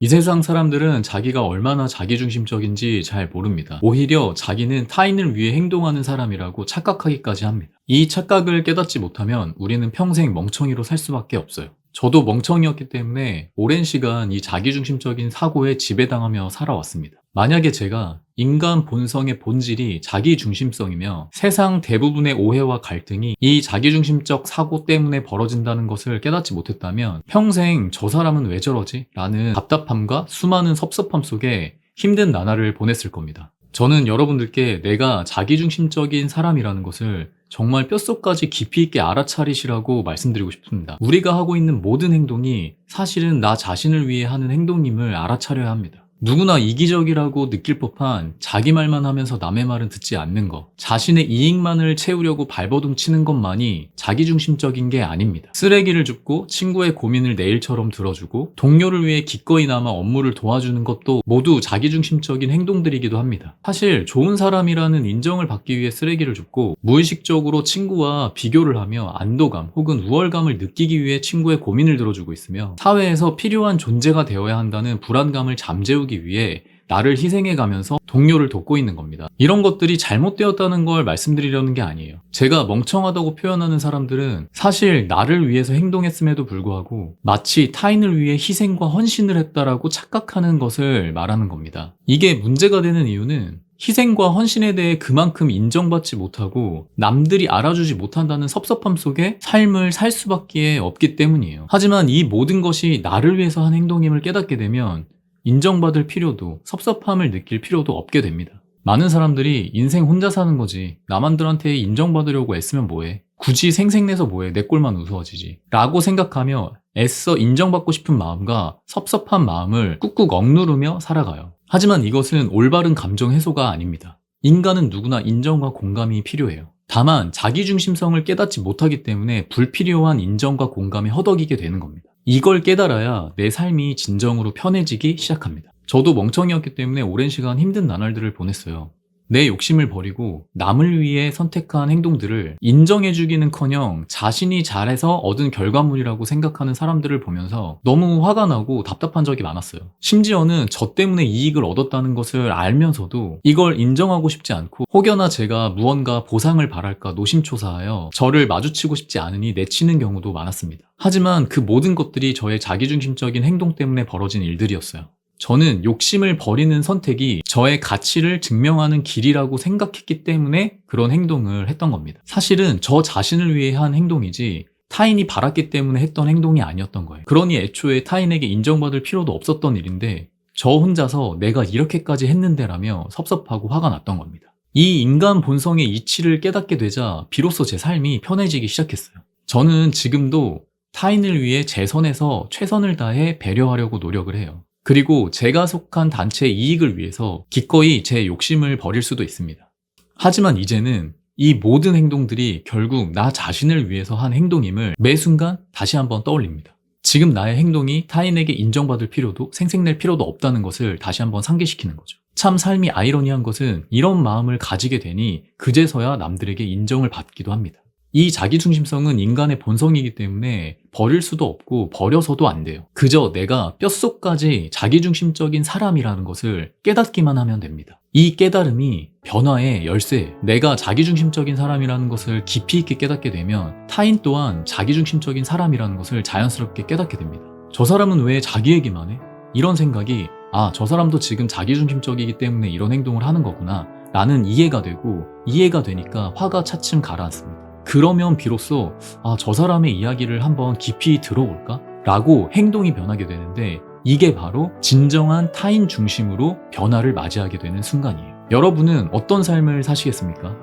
이 세상 사람들은 자기가 얼마나 자기중심적인지 잘 모릅니다. 오히려 자기는 타인을 위해 행동하는 사람이라고 착각하기까지 합니다. 이 착각을 깨닫지 못하면 우리는 평생 멍청이로 살 수밖에 없어요. 저도 멍청이였기 때문에 오랜 시간 이 자기중심적인 사고에 지배당하며 살아왔습니다. 만약에 제가 인간 본성의 본질이 자기중심성이며 세상 대부분의 오해와 갈등이 이 자기중심적 사고 때문에 벌어진다는 것을 깨닫지 못했다면 평생 저 사람은 왜 저러지? 라는 답답함과 수많은 섭섭함 속에 힘든 나날을 보냈을 겁니다. 저는 여러분들께 내가 자기중심적인 사람이라는 것을 정말 뼛속까지 깊이 있게 알아차리시라고 말씀드리고 싶습니다. 우리가 하고 있는 모든 행동이 사실은 나 자신을 위해 하는 행동임을 알아차려야 합니다. 누구나 이기적이라고 느낄 법한 자기 말만 하면서 남의 말은 듣지 않는 것, 자신의 이익만을 채우려고 발버둥 치는 것만이 자기중심적인 게 아닙니다. 쓰레기를 줍고 친구의 고민을 내 일처럼 들어주고 동료를 위해 기꺼이나마 업무를 도와주는 것도 모두 자기중심적인 행동들이기도 합니다. 사실 좋은 사람이라는 인정을 받기 위해 쓰레기를 줍고 무의식적으로 친구와 비교를 하며 안도감 혹은 우월감을 느끼기 위해 친구의 고민을 들어주고 있으며 사회에서 필요한 존재가 되어야 한다는 불안감을 잠재우기 위해 나를 희생해가면서 동료를 돕고 있는 겁니다. 이런 것들이 잘못되었다는 걸 말씀드리려는 게 아니에요. 제가 멍청하다고 표현하는 사람들은 사실 나를 위해서 행동했음에도 불구하고 마치 타인을 위해 희생과 헌신을 했다라고 착각하는 것을 말하는 겁니다. 이게 문제가 되는 이유는 희생과 헌신에 대해 그만큼 인정받지 못하고 남들이 알아주지 못한다는 섭섭함 속에 삶을 살 수밖에 없기 때문이에요. 하지만 이 모든 것이 나를 위해서 한 행동임을 깨닫게 되면 인정받을 필요도 섭섭함을 느낄 필요도 없게 됩니다. 많은 사람들이 인생 혼자 사는 거지 남한들한테 인정받으려고 애쓰면 뭐해? 굳이 생색내서 뭐해? 내 꼴만 우스워지지 라고 생각하며 애써 인정받고 싶은 마음과 섭섭한 마음을 꾹꾹 억누르며 살아가요. 하지만 이것은 올바른 감정 해소가 아닙니다. 인간은 누구나 인정과 공감이 필요해요. 다만 자기중심성을 깨닫지 못하기 때문에 불필요한 인정과 공감이 허덕이게 되는 겁니다. 이걸 깨달아야 내 삶이 진정으로 편해지기 시작합니다. 저도 멍청이였기 때문에 오랜 시간 힘든 나날들을 보냈어요. 내 욕심을 버리고 남을 위해 선택한 행동들을 인정해주기는커녕 자신이 잘해서 얻은 결과물이라고 생각하는 사람들을 보면서 너무 화가 나고 답답한 적이 많았어요. 심지어는 저 때문에 이익을 얻었다는 것을 알면서도 이걸 인정하고 싶지 않고 혹여나 제가 무언가 보상을 바랄까 노심초사하여 저를 마주치고 싶지 않으니 내치는 경우도 많았습니다. 하지만 그 모든 것들이 저의 자기중심적인 행동 때문에 벌어진 일들이었어요. 저는 욕심을 버리는 선택이 저의 가치를 증명하는 길이라고 생각했기 때문에 그런 행동을 했던 겁니다. 사실은 저 자신을 위해 한 행동이지 타인이 바랐기 때문에 했던 행동이 아니었던 거예요. 그러니 애초에 타인에게 인정받을 필요도 없었던 일인데 저 혼자서 내가 이렇게까지 했는데라며 섭섭하고 화가 났던 겁니다. 이 인간 본성의 이치를 깨닫게 되자 비로소 제 삶이 편해지기 시작했어요. 저는 지금도 타인을 위해 제 선에서 최선을 다해 배려하려고 노력을 해요. 그리고 제가 속한 단체의 이익을 위해서 기꺼이 제 욕심을 버릴 수도 있습니다. 하지만 이제는 이 모든 행동들이 결국 나 자신을 위해서 한 행동임을 매 순간 다시 한번 떠올립니다. 지금 나의 행동이 타인에게 인정받을 필요도 생색낼 필요도 없다는 것을 다시 한번 상기시키는 거죠. 참 삶이 아이러니한 것은 이런 마음을 가지게 되니 그제서야 남들에게 인정을 받기도 합니다. 이 자기중심성은 인간의 본성이기 때문에 버릴 수도 없고 버려서도 안 돼요. 그저 내가 뼛속까지 자기중심적인 사람이라는 것을 깨닫기만 하면 됩니다. 이 깨달음이 변화의 열쇠예요. 내가 자기중심적인 사람이라는 것을 깊이 있게 깨닫게 되면 타인 또한 자기중심적인 사람이라는 것을 자연스럽게 깨닫게 됩니다. 저 사람은 왜 자기 얘기만 해? 이런 생각이 저 사람도 지금 자기중심적이기 때문에 이런 행동을 하는 거구나 라는 이해가 되고 이해가 되니까 화가 차츰 가라앉습니다. 그러면 비로소 저 사람의 이야기를 한번 깊이 들어볼까? 라고 행동이 변하게 되는데 이게 바로 진정한 타인 중심으로 변화를 맞이하게 되는 순간이에요. 여러분은 어떤 삶을 사시겠습니까?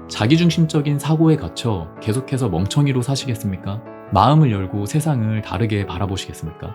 자기중심적인 사고에 갇혀 계속해서 멍청이로 사시겠습니까? 마음을 열고 세상을 다르게 바라보시겠습니까?